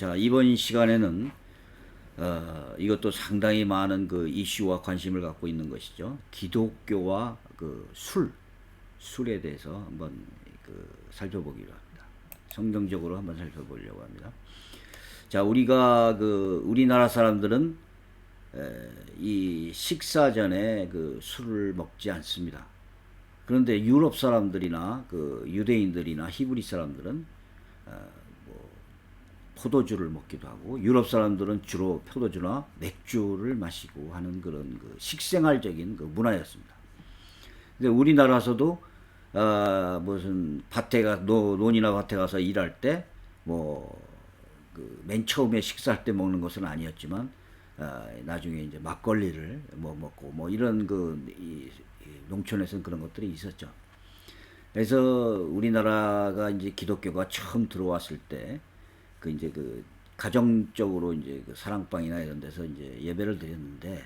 자, 이번 시간에는 이것도 상당히 많은 그 이슈와 관심을 갖고 있는 것이죠. 기독교와 그 술에 대해서 한번 살펴보기로 합니다. 성경적으로 한번 살펴보려고 합니다. 자, 우리나라 사람들은 이 식사 전에 그 술을 먹지 않습니다. 그런데 유럽 사람들이나 그 유대인들이나 히브리 사람들은 포도주를 먹기도 하고, 유럽 사람들은 주로 포도주나 맥주를 마시고 하는 그런 그 식생활적인 그 문화였습니다. 근데 우리나라에서도 무슨 논이나 밭에 가서 일할 때 맨 처음에 식사할 때 먹는 것은 아니었지만, 나중에 이제 막걸리를 먹고 이런 이 농촌에서는 그런 것들이 있었죠. 그래서 우리나라가 이제 기독교가 처음 들어왔을 때 가정적으로 이제 그 사랑방이나 이런 데서 이제 예배를 드렸는데,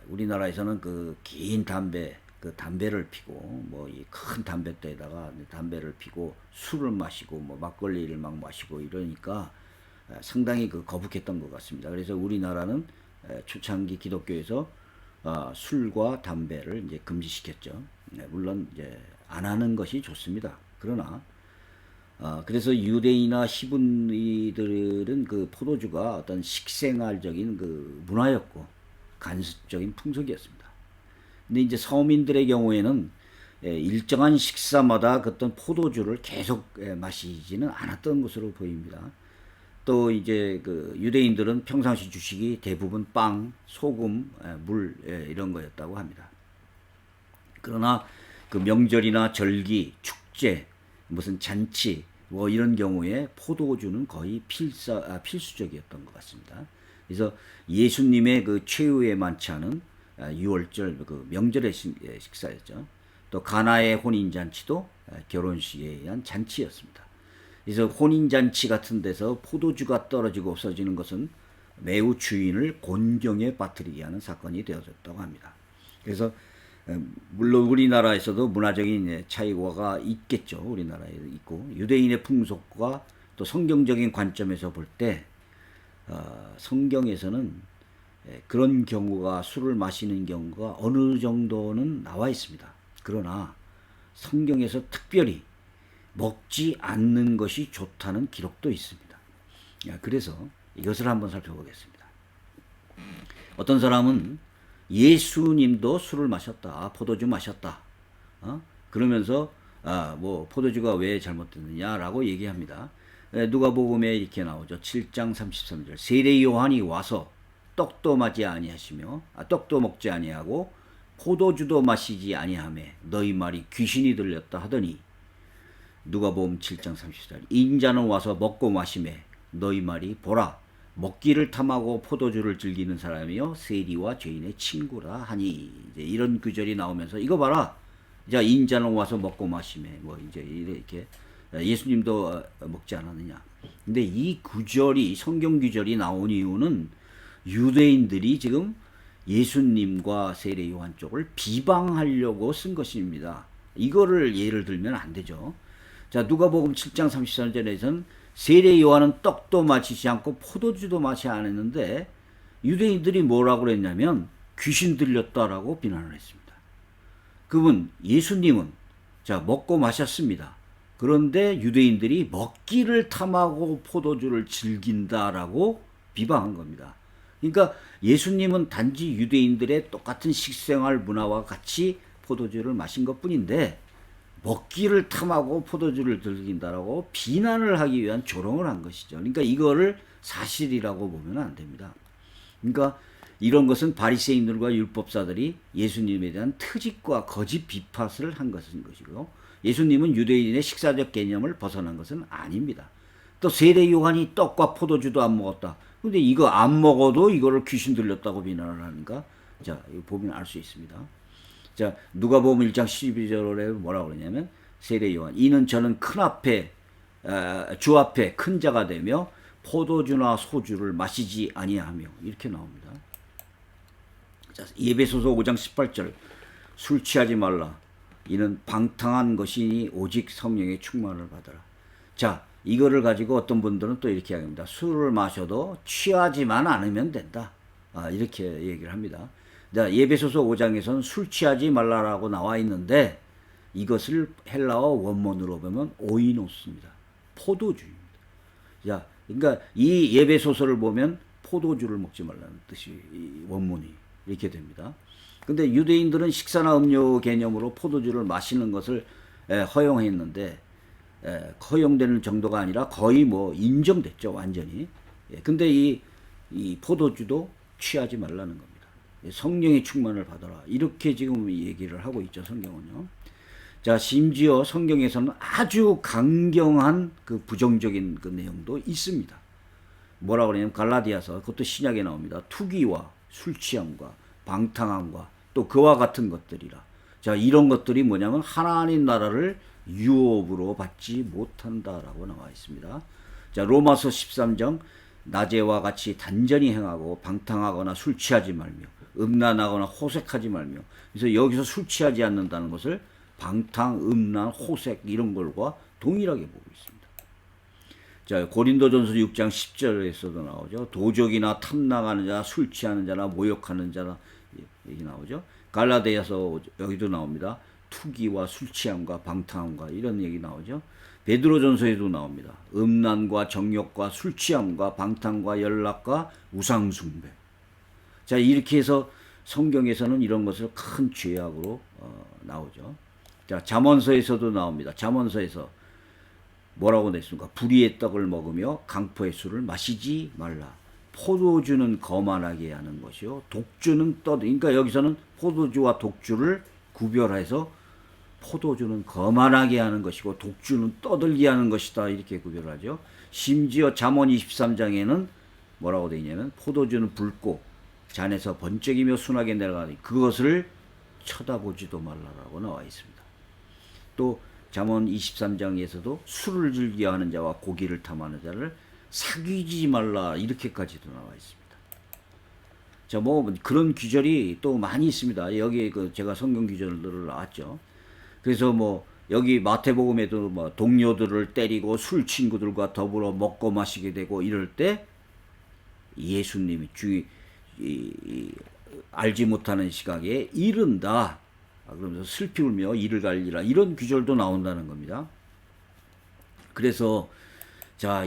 우리나라에서는 그 긴 담배를 피고, 이 큰 담뱃대에다가 담배를 피고 술을 마시고 막걸리를 막 마시고 이러니까 상당히 거북했던 것 같습니다. 그래서 우리나라는 초창기 기독교에서 술과 담배를 이제 금지시켰죠. 물론 이제 안 하는 것이 좋습니다. 그러나 그래서 유대인이나 히브리들은 그 포도주가 어떤 식생활적인 그 문화였고 간습적인 풍속이었습니다. 근데 이제 서민들의 경우에는 일정한 식사마다 어떤 포도주를 계속 마시지는 않았던 것으로 보입니다. 또 이제 그 유대인들은 평상시 주식이 대부분 빵, 소금, 물 이런 거였다고 합니다. 그러나 그 명절이나 절기, 축제, 무슨 잔치 이런 경우에 포도주는 거의 필수적이었던 것 같습니다. 그래서 예수님의 그 최후의 만찬은 6월절 그 명절의 식사였죠. 또 가나의 혼인잔치도 결혼식에 의한 잔치였습니다. 그래서 혼인잔치 같은 데서 포도주가 떨어지고 없어지는 것은 매우 주인을 곤경에 빠뜨리게 하는 사건이 되어졌다고 합니다. 그래서 물론 우리나라에서도 문화적인 차이가 있겠죠. 우리나라에 있고, 유대인의 풍속과 또 성경적인 관점에서 볼 때 성경에서는 그런 경우가, 술을 마시는 경우가 어느 정도는 나와 있습니다. 그러나 성경에서 특별히 먹지 않는 것이 좋다는 기록도 있습니다. 그래서 이것을 한번 살펴보겠습니다. 어떤 사람은 예수님도 술을 마셨다, 포도주 마셨다, 그러면서 포도주가 왜 잘못됐느냐라고 얘기합니다. 누가복음에 이렇게 나오죠. 7장 33절. 세례 요한이 와서 떡도 먹지 아니하고 포도주도 마시지 아니하매 너희 말이 귀신이 들렸다 하더니, 누가복음 7장 34절. 인자는 와서 먹고 마시매 너희 말이 보라 먹기를 탐하고 포도주를 즐기는 사람이요 세리와 죄인의 친구라 하니. 이제 이런 구절이 나오면서, 이거 봐라, 자, 인자는 와서 먹고 마시매 이제 이렇게 예수님도 먹지 않았느냐. 근데 이 성경 구절이 나온 이유는 유대인들이 지금 예수님과 세례 요한 쪽을 비방하려고 쓴 것입니다. 이거를 예를 들면 안 되죠. 자, 누가복음 7장 33절에서는 세례 요한은 떡도 마시지 않고 포도주도 마시지 않았는데, 유대인들이 뭐라고 그랬냐면 귀신 들렸다라고 비난을 했습니다. 예수님은 먹고 마셨습니다. 그런데 유대인들이 먹기를 탐하고 포도주를 즐긴다라고 비방한 겁니다. 그러니까 예수님은 단지 유대인들의 똑같은 식생활 문화와 같이 포도주를 마신 것뿐인데, 먹기를 탐하고 포도주를 즐긴다라고 비난을 하기 위한 조롱을 한 것이죠. 그러니까 이거를 사실이라고 보면 안 됩니다. 그러니까 이런 것은 바리새인들과 율법사들이 예수님에 대한 트집과 거짓 비판을 한 것이고, 예수님은 유대인의 식사적 개념을 벗어난 것은 아닙니다. 또 세례 요한이 떡과 포도주도 안 먹었다. 근데 이거 안 먹어도 이거를 귀신 들렸다고 비난을 하는가? 자, 이거 보면 알 수 있습니다. 자, 누가복음 1장 12절에 뭐라고 그러냐면, 세례 요한, 이는 저는 주 앞에 큰 자가 되며 포도주나 소주를 마시지 아니하며, 이렇게 나옵니다. 자, 에베소서 5장 18절, 술 취하지 말라. 이는 방탕한 것이니 오직 성령의 충만을 받아라. 자, 이거를 가지고 어떤 분들은 또 이렇게 합니다. 술을 마셔도 취하지만 않으면 된다. 이렇게 얘기를 합니다. 예배소서 5장에서는 술 취하지 말라라고 나와 있는데 이것을 헬라어 원문으로 보면 오이노스입니다. 포도주입니다. 자, 그러니까 이 예배소서를 보면 포도주를 먹지 말라는 뜻이 이 원문이 이렇게 됩니다. 근데 유대인들은 식사나 음료 개념으로 포도주를 마시는 것을 허용했는데 허용되는 정도가 아니라 거의 뭐 인정됐죠, 완전히. 근데 이 포도주도 취하지 말라는 겁니다. 성령의 충만을 받아라. 이렇게 지금 얘기를 하고 있죠, 성경은요. 자, 심지어 성경에서는 아주 강경한 그 부정적인 그 내용도 있습니다. 뭐라고 그러냐면 갈라디아서, 그것도 신약에 나옵니다. 투기와 술 취함과 방탕함과 또 그와 같은 것들이라. 자, 이런 것들이 뭐냐면 하나님 나라를 유업으로 받지 못한다라고 나와 있습니다. 자, 로마서 13장 낮에와 같이 단전히 행하고 방탕하거나 술 취하지 말며 음란하거나 호색하지 말며. 그래서 여기서 술 취하지 않는다는 것을 방탕, 음란, 호색 이런 걸과 동일하게 보고 있습니다. 자, 고린도전서 6장 10절에서도 나오죠. 도적이나 탐나가는 자, 술 취하는 자나 모욕하는 자나 여기 나오죠. 갈라디아서 여기도 나옵니다. 투기와 술 취함과 방탕함과 이런 얘기 나오죠. 베드로전서에도 나옵니다. 음란과 정욕과 술 취함과 방탕과 연락과 우상 숭배. 자, 이렇게 해서 성경에서는 이런 것을 큰 죄악으로 나오죠. 자, 잠언서에서도 나옵니다. 잠언서에서 뭐라고 냈습니까? 불의의 떡을 먹으며 강포의 술을 마시지 말라. 포도주는 거만하게 하는 것이요, 독주는 그러니까 여기서는 포도주와 독주를 구별해서 포도주는 거만하게 하는 것이고 독주는 떠들게 하는 것이다, 이렇게 구별하죠. 심지어 잠언 23장에는 뭐라고 되어 있냐면 포도주는 붉고 잔에서 번쩍이며 순하게 내려가니 그것을 쳐다보지도 말라라고 나와 있습니다. 또 잠언 23장에서도 술을 즐겨하는 자와 고기를 탐하는 자를 사귀지 말라, 이렇게까지도 나와 있습니다. 자, 뭐 그런 규절이 또 많이 있습니다. 여기 제가 성경 규절들을 나왔죠. 그래서 뭐 여기 마태복음에도 뭐 동료들을 때리고 술 친구들과 더불어 먹고 마시게 되고 이럴 때 예수님이 알지 못하는 시각에 이른다. 그러면서 슬피 울며 이를 갈리라, 이런 규절도 나온다는 겁니다. 그래서 자,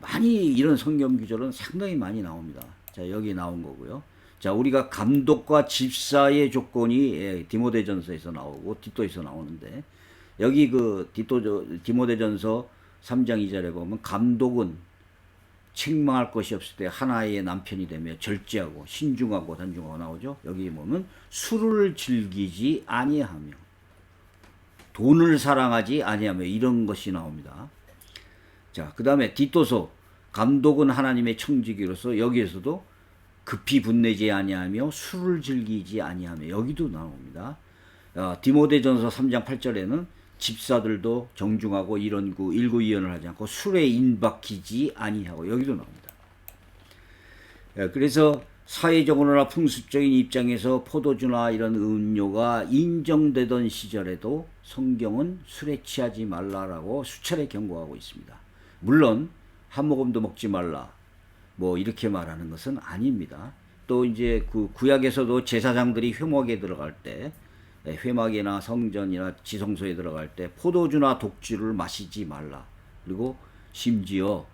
많이 이런 성경 규절은 상당히 많이 나옵니다. 자, 여기 나온 거고요. 자, 우리가 감독과 집사의 조건이 디모데전서에서 나오고 디토에서 나오는데 여기 디모데전서 3장 2절에 보면 감독은 책망할 것이 없을 때 하나의 남편이 되며 절제하고 신중하고 단중하고 나오죠. 여기 보면 술을 즐기지 아니하며 돈을 사랑하지 아니하며 이런 것이 나옵니다. 자, 그 다음에 디토서 감독은 하나님의 청지기로서 여기에서도 급히 분내지 아니하며 술을 즐기지 아니하며 여기도 나옵니다. 디모데전서 3장 8절에는 집사들도 정중하고 일구이연을 하지 않고 술에 인박히지 아니하고 여기도 나옵니다. 그래서 사회적으로나 풍습적인 입장에서 포도주나 이런 음료가 인정되던 시절에도 성경은 술에 취하지 말라라고 수차례 경고하고 있습니다. 물론 한 모금도 먹지 말라 뭐 이렇게 말하는 것은 아닙니다. 또 이제 그 구약에서도 제사장들이 회막에 들어갈 때, 회막이나 성전이나 지성소에 들어갈 때 포도주나 독주를 마시지 말라. 그리고 심지어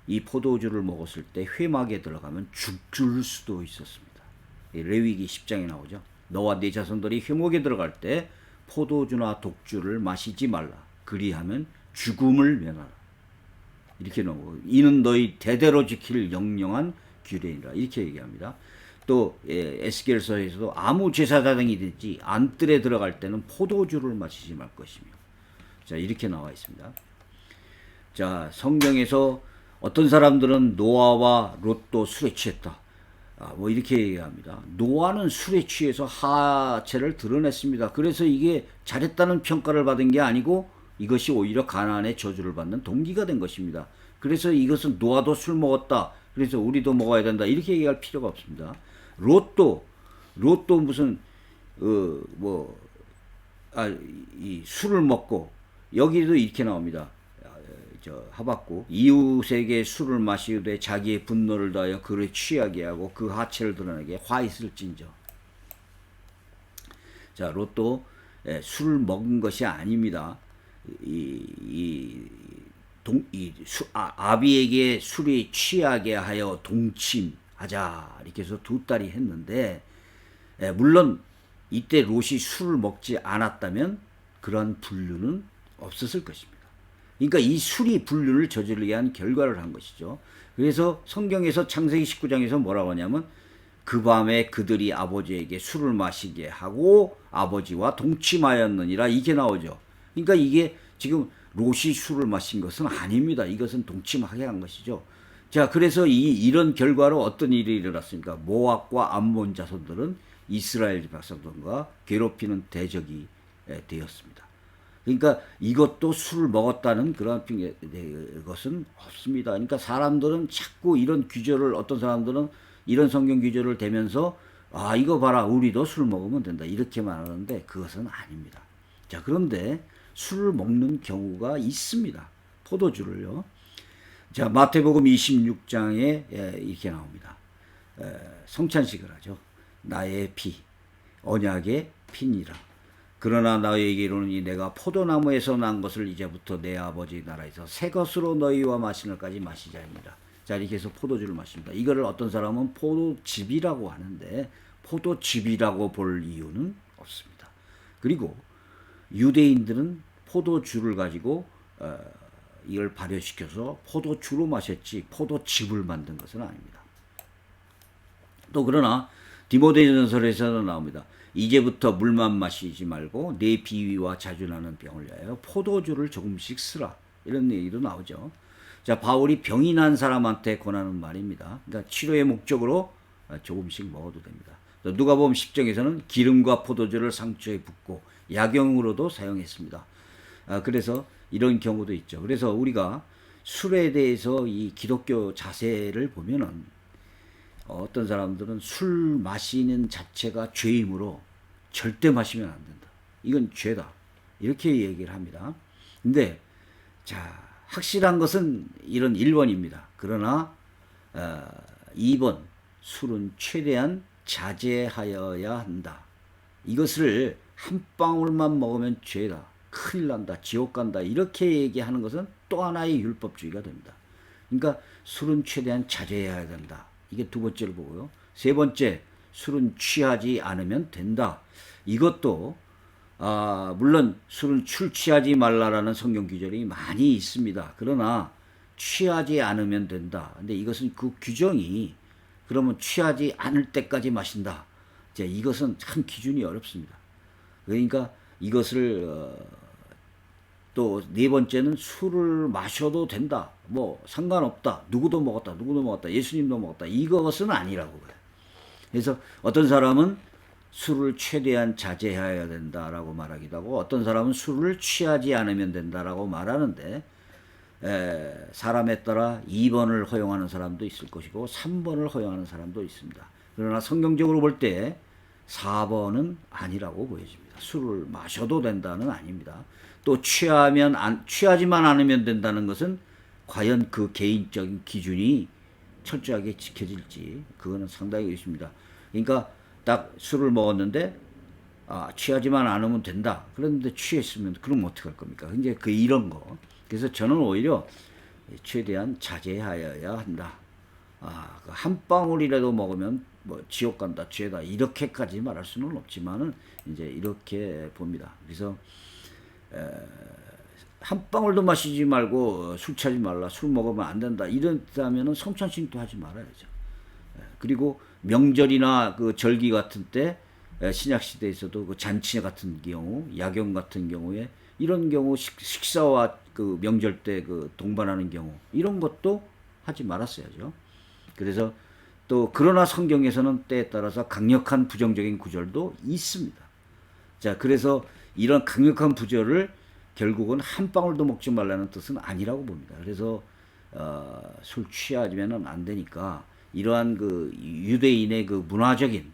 이 포도주를 먹었을 때 회막에 들어가면 죽을 수도 있었습니다. 레위기 10장에 나오죠. 너와 네 자손들이 회막에 들어갈 때 포도주나 독주를 마시지 말라. 그리하면 죽음을 면하라. 이렇게 나오고, 이는 너희 대대로 지킬 영영한 규례이라, 이렇게 얘기합니다. 또 에스겔서에서도 아무 제사장이든지 안뜰에 들어갈 때는 포도주를 마시지 말 것이며, 자, 이렇게 나와 있습니다. 자, 성경에서 어떤 사람들은 노아와 롯도 술에 취했다, 뭐 이렇게 얘기합니다. 노아는 술에 취해서 하체를 드러냈습니다. 그래서 이게 잘했다는 평가를 받은 게 아니고 이것이 오히려 가나안의 저주를 받는 동기가 된 것입니다. 그래서 이것은 노아도 술 먹었다, 그래서 우리도 먹어야 된다, 이렇게 얘기할 필요가 없습니다. 롯도 무슨 이 술을 먹고, 여기도 이렇게 나옵니다. 하박국 이웃에게 술을 마시되 자기의 분노를 다하여 그를 취하게 하고 그 하체를 드러내게 화 있을진저. 자, 롯도 술을 먹은 것이 아닙니다. 아비에게 술이 취하게 하여 동침하자 이렇게 해서 두 딸이 했는데, 물론 이때 롯이 술을 먹지 않았다면 그런 분류는 없었을 것입니다. 그러니까 이 술이 분류를 저지르게 한 결과를 한 것이죠. 그래서 성경에서 창세기 19장에서 뭐라고 하냐면 그 밤에 그들이 아버지에게 술을 마시게 하고 아버지와 동침하였느니라 이게 나오죠. 그러니까 이게 지금 롯이 술을 마신 것은 아닙니다. 이것은 동침하게 한 것이죠. 자, 그래서 이런 결과로 어떤 일이 일어났습니까? 모압과 암몬 자손들은 이스라엘 백성들과 괴롭히는 대적이 되었습니다. 그러니까 이것도 술을 먹었다는 그런 것은 없습니다. 그러니까 사람들은 자꾸 이런 규절을, 어떤 사람들은 이런 성경 규절을 대면서 이거 봐라, 우리도 술 먹으면 된다 이렇게 말하는데 그것은 아닙니다. 자, 그런데 술을 먹는 경우가 있습니다. 포도주를요. 자, 마태복음 26장에 이렇게 나옵니다. 성찬식을 하죠. 나의 피, 언약의 피니라. 그러나 너희에게 이르노니 내가 포도나무에서 난 것을 이제부터 내 아버지 나라에서 새 것으로 너희와 마시늘까지 마시자니라. 자, 이렇게 해서 포도주를 마십니다. 이거를 어떤 사람은 포도즙이라고 하는데 포도즙이라고 볼 이유는 없습니다. 그리고 유대인들은 포도주를 가지고 이걸 발효시켜서 포도주로 마셨지 포도즙을 만든 것은 아닙니다. 또 그러나 디모데전서에서는 나옵니다. 이제부터 물만 마시지 말고 내 비위와 자주 나는 병을 위하여 포도주를 조금씩 쓰라. 이런 얘기도 나오죠. 자, 바울이 병이 난 사람한테 권하는 말입니다. 그러니까 치료의 목적으로 조금씩 먹어도 됩니다. 누가복음 10장에서는 기름과 포도주를 상처에 붓고 약용으로도 사용했습니다. 그래서 이런 경우도 있죠. 그래서 우리가 술에 대해서 이 기독교 자세를 보면은 어떤 사람들은 술 마시는 자체가 죄이므로 절대 마시면 안 된다. 이건 죄다. 이렇게 얘기를 합니다. 근데 자, 확실한 것은 이런 1번입니다. 그러나 2번 술은 최대한 자제하여야 한다. 이것을 한 방울만 먹으면 죄다. 큰일 난다. 지옥 간다. 이렇게 얘기하는 것은 또 하나의 율법주의가 됩니다. 그러니까 술은 최대한 자제해야 된다. 이게 두 번째를 보고요. 세 번째, 술은 취하지 않으면 된다. 이것도 물론 술은 취하지 말라라는 성경 규정이 많이 있습니다. 그러나 취하지 않으면 된다. 근데 이것은 그 규정이 그러면 취하지 않을 때까지 마신다. 이제 이것은 참 기준이 어렵습니다. 그러니까 이것을 또 네 번째는 술을 마셔도 된다. 뭐 상관없다. 누구도 먹었다. 누구도 먹었다. 예수님도 먹었다. 이것은 아니라고 그래요. 그래서 어떤 사람은 술을 최대한 자제해야 된다라고 말하기도 하고 어떤 사람은 술을 취하지 않으면 된다라고 말하는데 사람에 따라 2번을 허용하는 사람도 있을 것이고 3번을 허용하는 사람도 있습니다. 그러나 성경적으로 볼 때 4번은 아니라고 보여집니다. 술을 마셔도 된다는 아닙니다. 또 취하지만 않으면 된다는 것은 과연 그 개인적인 기준이 철저하게 지켜질지 그거는 상당히 의심입니다. 그러니까 딱 술을 먹었는데 취하지만 않으면 된다. 그런데 취했으면 그럼 어떻게 할 겁니까? 이제 이런 거. 그래서 저는 오히려 최대한 자제하여야 한다. 한 방울이라도 먹으면 뭐 지옥 간다, 죄다 이렇게까지 말할 수는 없지만은 이제 이렇게 봅니다. 그래서 한 방울도 마시지 말고 술 취하지 말라, 술 먹으면 안 된다 이랬다면은 성찬식도 하지 말아야죠. 그리고 명절이나 그 절기 같은 때 신약 시대에서도 그 잔치 같은 경우, 야경 같은 경우에 이런 경우 식사와 그 명절 때 그 동반하는 경우 이런 것도 하지 말았어야죠. 그래서 또 그러나 성경에서는 때에 따라서 강력한 부정적인 구절도 있습니다. 자, 그래서 이런 강력한 부절을 결국은 한 방울도 먹지 말라는 뜻은 아니라고 봅니다. 그래서 술 취하면은 안 되니까 이러한 그 유대인의 그 문화적인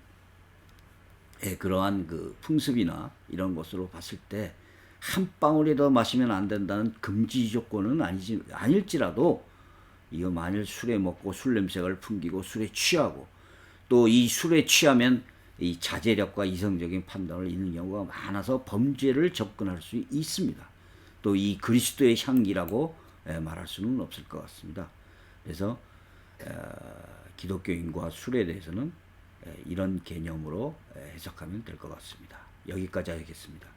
그러한 그 풍습이나 이런 것으로 봤을 때 한 방울이 더 마시면 안 된다는 금지 조건은 아닐지라도 이거 만일 술에 먹고 술 냄새를 풍기고 술에 취하고 또 이 술에 취하면 이 자제력과 이성적인 판단을 잃는 경우가 많아서 범죄를 접근할 수 있습니다. 또 이 그리스도의 향기라고 말할 수는 없을 것 같습니다. 그래서 기독교인과 술에 대해서는 이런 개념으로 해석하면 될 것 같습니다. 여기까지 하겠습니다.